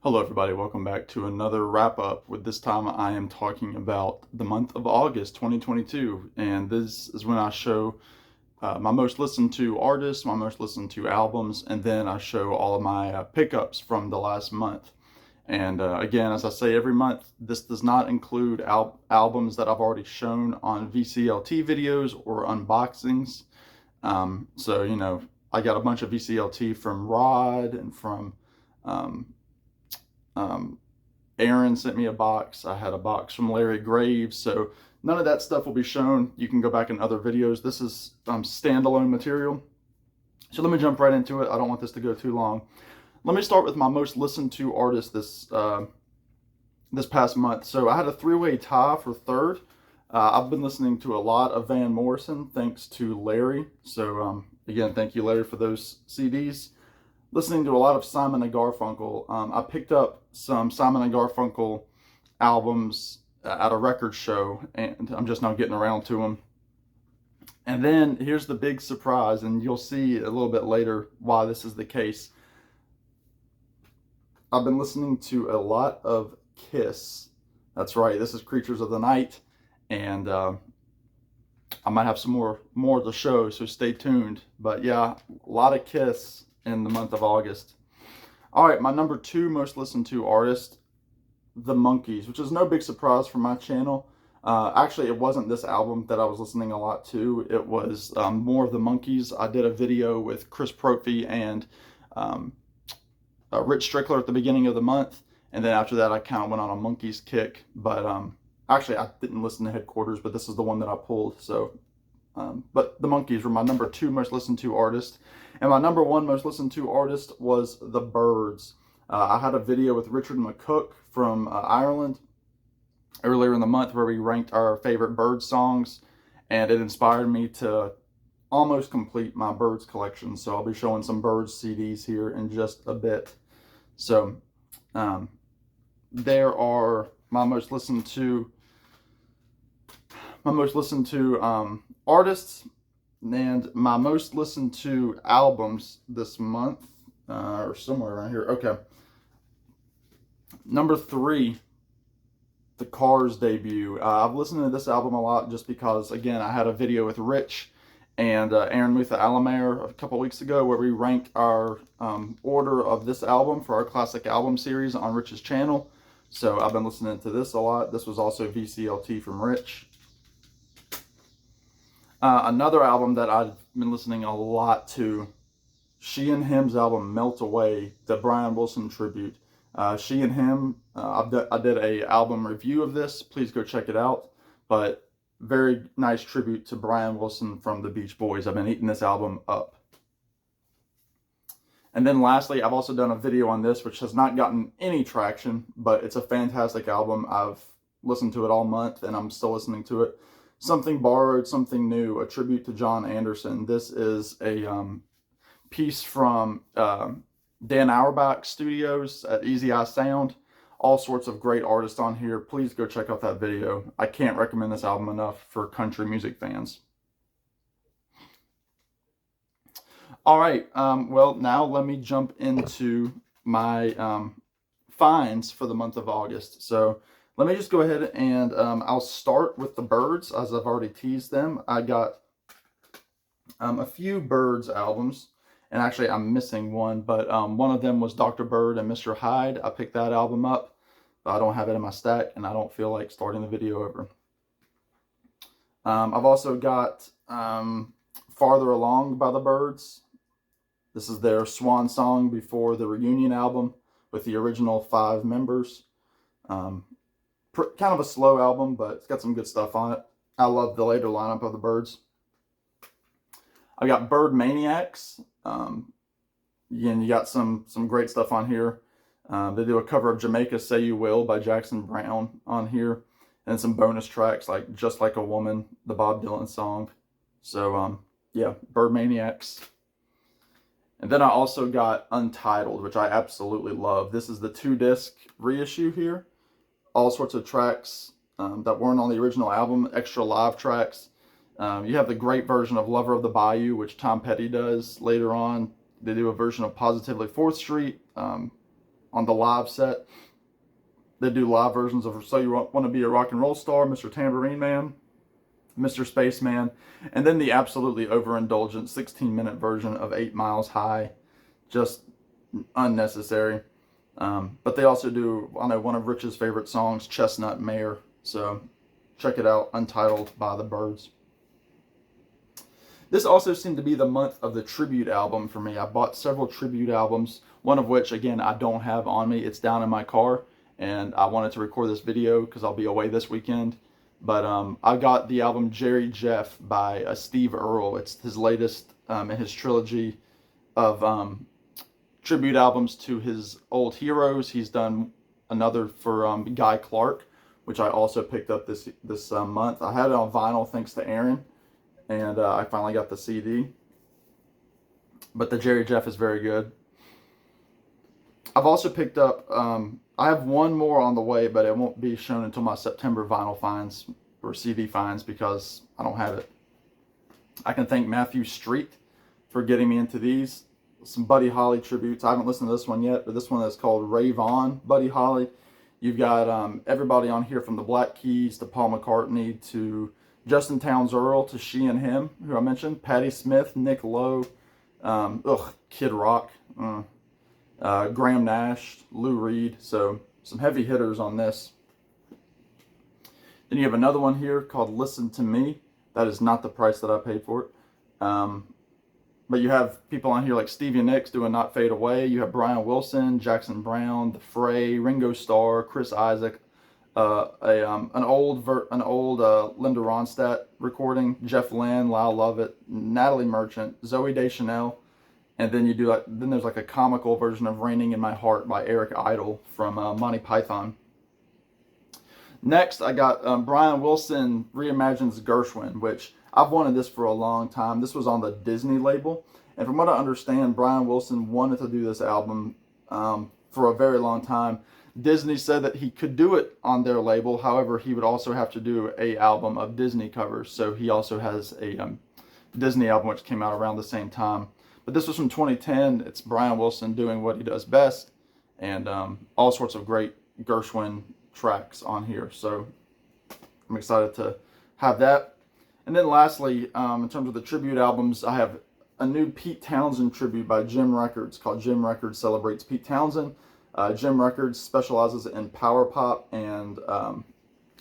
Hello everybody, welcome back to another wrap up. With this time I am talking about the month of August 2022, and this is when I show my most listened to artists, my most listened to albums, and then I show all of my pickups from the last month. And again, as I say every month, this does not include albums that I've already shown on VCLT videos or unboxings. So I got a bunch of VCLT from Rod and from um, um, Aaron sent me a box. I had a box from Larry Graves. So none of that stuff will be shown. You can go back in other videos. This is standalone material. So let me jump right into it. I don't want this to go too long. Let me start with my most listened to artist this past month. So I had a three-way tie for third. I've been listening to a lot of Van Morrison thanks to Larry. So again, thank you, Larry, for those CDs. Listening to a lot of Simon and Garfunkel. I picked up some Simon and Garfunkel albums at a record show, and I'm just now getting around to them. And then here's the big surprise, and you'll see a little bit later why this is the case. I've been listening to a lot of Kiss. That's right, this is Creatures of the Night, and I might have some more to show, so stay tuned. But yeah, a lot of Kiss in the month of August. All right, my number two most listened to artist, The Monkees, which is no big surprise for my channel. Actually, it wasn't this album that I was listening a lot to. It was more of The Monkees. I did a video with Chris Prophy and um, Rich Strickler at the beginning of the month, and then after that, I kind of went on a Monkees kick. But actually, I didn't listen to Headquarters, but this is the one that I pulled. So but the Monkees were my number two most listened to artist. And my number one most listened to artist was the Byrds. I had a video with Richard McCook from Ireland earlier in the month where we ranked our favorite Byrds songs, and it inspired me to almost complete my Byrds collection. So I'll be showing some Byrds CDs here in just a bit. So there are my most listened to artists, and my most listened to albums this month, or somewhere around here. Okay. Number three, The Cars debut. I've listened to this album a lot just because, again, I had a video with Rich and Aaron Mutha Alamare a couple weeks ago where we ranked our order of this album for our classic album series on Rich's channel. So I've been listening to this a lot. This was also VCLT from Rich. Another album that I've been listening a lot to, She and Him's album Melt Away, the Brian Wilson tribute. She and Him, I did a album review of this. Please go check it out. But very nice tribute to Brian Wilson from the Beach Boys. I've been eating this album up. And then lastly, I've also done a video on this, which has not gotten any traction, but it's a fantastic album. I've listened to it all month, and I'm still listening to it. Something Borrowed, Something New, a tribute to John Anderson. This is a piece from Dan Auerbach Studios at Easy Eye Sound. All sorts of great artists on here. Please go check out that video. I can't recommend this album enough for country music fans. All right, well, now let me jump into my finds for the month of August. So let me just go ahead and I'll start with the Byrds, as I've already teased them. I got a few Byrds albums, and actually I'm missing one, but one of them was Dr. Bird and Mr. Hyde. I picked that album up, but I don't have it in my stack, and I don't feel like starting the video over. I've also got Farther Along by the Byrds. This is their swan song before the reunion album with the original 5 members. Kind of a slow album, but it's got some good stuff on it. I love the later lineup of the Byrds. I got Bird Maniacs. Again, you got some great stuff on here. They do a cover of Jamaica Say You Will by Jackson Browne on here, and some bonus tracks like Just Like a Woman, the Bob Dylan song. So yeah, Bird Maniacs. And then I also got Untitled, which I absolutely love. This is the 2-disc reissue here. All sorts of tracks that weren't on the original album, extra live tracks. You have the great version of Lover of the Bayou, which Tom Petty does later on. They do a version of Positively 4th Street. on the live set. They do live versions of So You Want to Be a Rock and Roll Star, Mr. Tambourine Man, Mr. Spaceman, and then the absolutely overindulgent 16-minute version of 8 Miles High. Just unnecessary. But they also do, I know, one of Rich's favorite songs, Chestnut Mare. So check it out, Untitled by the Byrds. This also seemed to be the month of the tribute album for me. I bought several tribute albums, one of which, again, I don't have on me. It's down in my car, and I wanted to record this video because I'll be away this weekend. But I got the album Jerry Jeff by Steve Earle. It's his latest in his trilogy of tribute albums to his old heroes. He's done another for Guy Clark, which I also picked up this month. I had it on vinyl thanks to Aaron, and I finally got the CD. But the Jerry Jeff is very good. I've also picked up, I have one more on the way, but it won't be shown until my September vinyl finds or CD finds because I don't have it. I can thank Matthew Street for getting me into these. Some Buddy Holly tributes. I haven't listened to this one yet, but this one is called Rave On, Buddy Holly. You've got everybody on here from the Black Keys to Paul McCartney to Justin Townes Earle to She and Him, who I mentioned, Patti Smith, Nick Lowe, Kid Rock, Graham Nash, Lou Reed. So some heavy hitters on this. Then you have another one here called Listen to Me. That is not the price that I paid for it. But you have people on here like Stevie Nicks doing Not Fade Away. You have Brian Wilson, Jackson Browne, The Fray, Ringo Starr, Chris Isaac, an old Linda Ronstadt recording, Jeff Lynne, Lyle Lovett, Natalie Merchant, Zooey Deschanel, and then then there's like a comical version of Raining in My Heart by Eric Idle from Monty Python. Next, I got Brian Wilson reimagines Gershwin, which I've wanted this for a long time. This was on the Disney label, and from what I understand, Brian Wilson wanted to do this album for a very long time. Disney said that he could do it on their label, however, he would also have to do an album of Disney covers, so he also has a Disney album which came out around the same time. But this was from 2010. It's Brian Wilson doing what he does best, and all sorts of great Gershwin tracks on here, so I'm excited to have that. And then lastly, in terms of the tribute albums, I have a new Pete Townsend tribute by Jim Records called Jim Records Celebrates Pete Townsend. Jim Records specializes in power pop and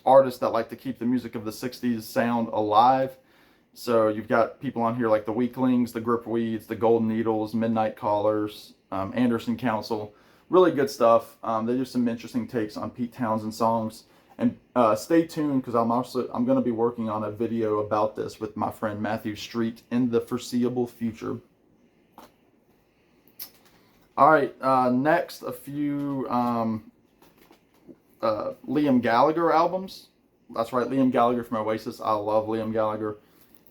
artists that like to keep the music of the 60s sound alive. So you've got people on here like the Weaklings, the Gripweeds, the Golden Needles, Midnight Callers, Anderson Council. Really good stuff. They do some interesting takes on Pete Townsend songs. And stay tuned because I'm going to be working on a video about this with my friend Matthew Street in the foreseeable future. All right, next a few Liam Gallagher albums. That's right, Liam Gallagher from Oasis. I love Liam Gallagher.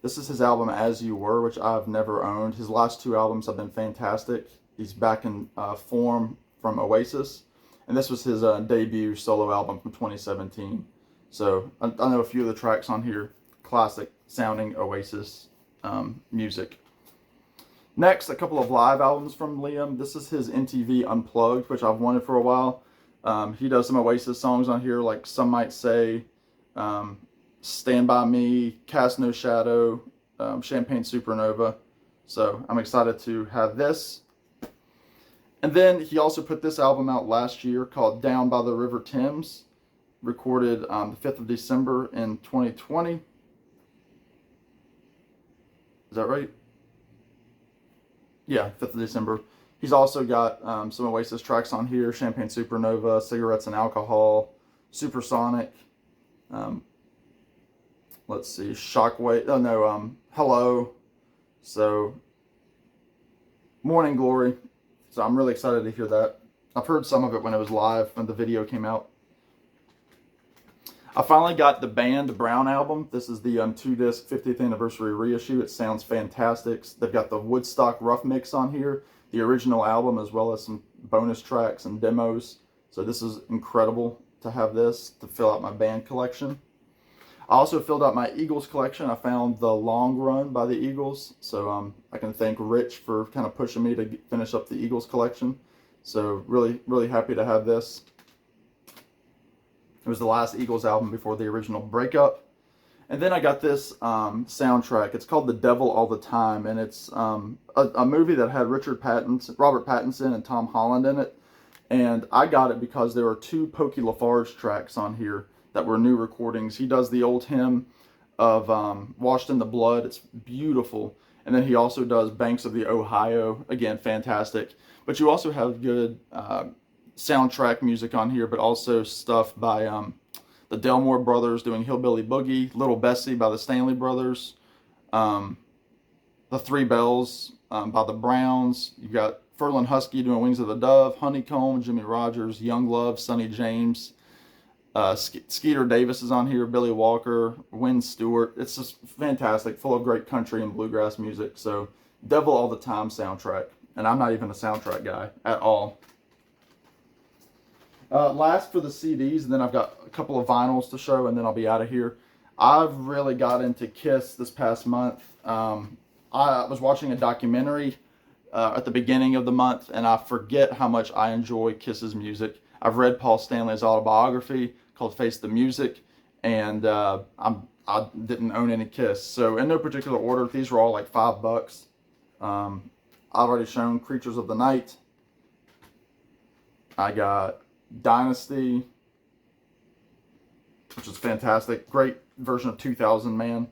This is his album As You Were, which I've never owned. His last two albums have been fantastic. He's back in form from Oasis. And this was his debut solo album from 2017. So I know a few of the tracks on here, classic sounding Oasis music. Next, a couple of live albums from Liam. This is his MTV Unplugged, which I've wanted for a while. He does some Oasis songs on here, like Some Might Say, Stand By Me, Cast No Shadow, Champagne Supernova. So I'm excited to have this. And then he also put this album out last year called Down by the River Thames, recorded the 5th of December in 2020. Is that right? Yeah, 5th of December. He's also got some Oasis tracks on here, Champagne Supernova, Cigarettes and Alcohol, Supersonic, let's see, Shockwave, Hello, so Morning Glory. So I'm really excited to hear that. I've heard some of it when it was live, when the video came out. I finally got the Band Brown album. This is the 2-disc 50th anniversary reissue. It sounds fantastic. They've got the Woodstock Rough Mix on here, the original album, as well as some bonus tracks and demos. So this is incredible to have this to fill out my band collection. I also filled out my Eagles collection. I found The Long Run by the Eagles. So I can thank Rich for kind of pushing me to finish up the Eagles collection. So really, really happy to have this. It was the last Eagles album before the original breakup. And then I got this soundtrack. It's called The Devil All the Time, and it's a movie that had Robert Pattinson, and Tom Holland in it. And I got it because there are two Pokey LaFarge tracks on here that were new recordings. He does the old hymn of Washed in the Blood. It's beautiful. And then he also does Banks of the Ohio. Again, fantastic. But you also have good soundtrack music on here, but also stuff by the Delmore Brothers doing Hillbilly Boogie, Little Bessie by the Stanley Brothers, the Three Bells by the Browns. You've got Ferlin Husky doing Wings of the Dove, Honeycomb, Jimmy Rogers, Young Love, Sonny James. Skeeter Davis is on here, Billy Walker, Wynn Stewart. It's just fantastic, full of great country and bluegrass music. So Devil All the Time soundtrack. And I'm not even a soundtrack guy at all. Last for the CDs, and then I've got a couple of vinyls to show, and then I'll be out of here. I've really got into Kiss this past month. I was watching a documentary at the beginning of the month, and I forget how much I enjoy Kiss's music. I've read Paul Stanley's autobiography called Face the Music, and I didn't own any Kiss. So in no particular order, these were all like $5. I've already shown Creatures of the Night. I got Dynasty, which is fantastic. Great version of 2000 Man.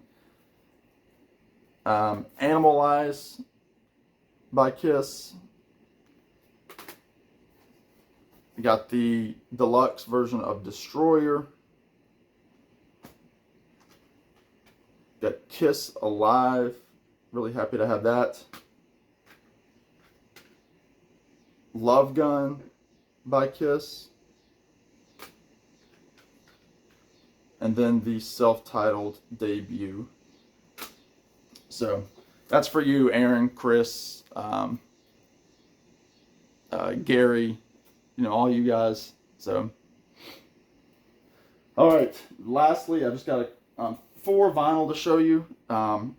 Animalize by Kiss. We got the deluxe version of Destroyer. Got Kiss Alive. Really happy to have that. Love Gun by Kiss. And then the self-titled debut. So that's for you, Aaron, Chris, Gary, all you guys. So, all right. Lastly, I just got 4 vinyl to show you.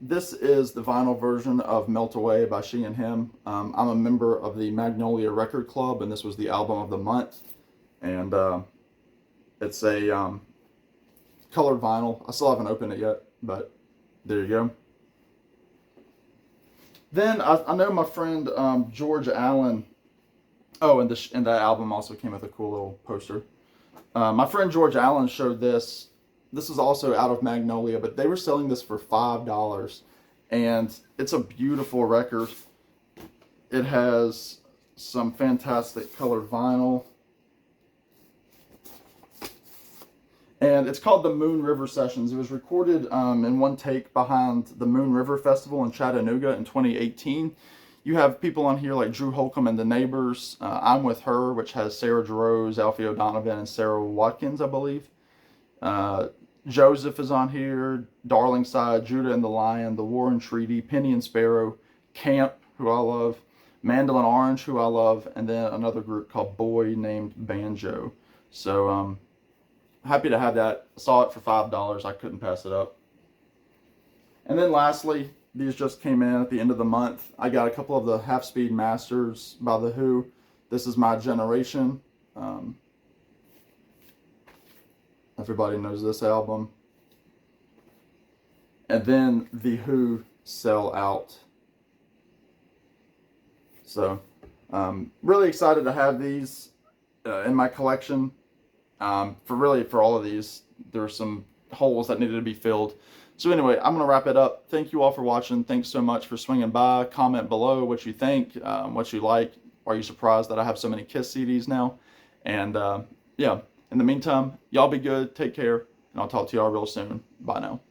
This is the vinyl version of Melt Away by She and Him. I'm a member of the Magnolia Record Club, and this was the album of the month. And it's a colored vinyl. I still haven't opened it yet, but there you go. Then I know my friend George Allen. Oh, and that album also came with a cool little poster. My friend George Allen showed this. This is also out of Magnolia, but they were selling this for $5. And it's a beautiful record. It has some fantastic colored vinyl. And it's called the Moon River Sessions. It was recorded in one take behind the Moon River Festival in Chattanooga in 2018. You have people on here like Drew Holcomb and the Neighbors. I'm With Her, which has Sarah Jarosz, Alfie O'Donovan, and Sarah Watkins, I believe. Joseph is on here. Darling Side, Judah and the Lion, The Warren Treaty, Penny and Sparrow, Camp, who I love, Mandolin Orange, who I love, and then another group called Boy Named Banjo. So, happy to have that. Saw it for $5. I couldn't pass it up. And then lastly, these just came in at the end of the month. I got a couple of the Half Speed Masters by The Who. This is My Generation. Everybody knows this album. And then The Who, Sell Out. So, really excited to have these in my collection. For all of these, there were some holes that needed to be filled. So anyway, I'm going to wrap it up. Thank you all for watching. Thanks so much for swinging by. Comment below what you think, what you like. Are you surprised that I have so many Kiss CDs now? And yeah, in the meantime, y'all be good. Take care. And I'll talk to y'all real soon. Bye now.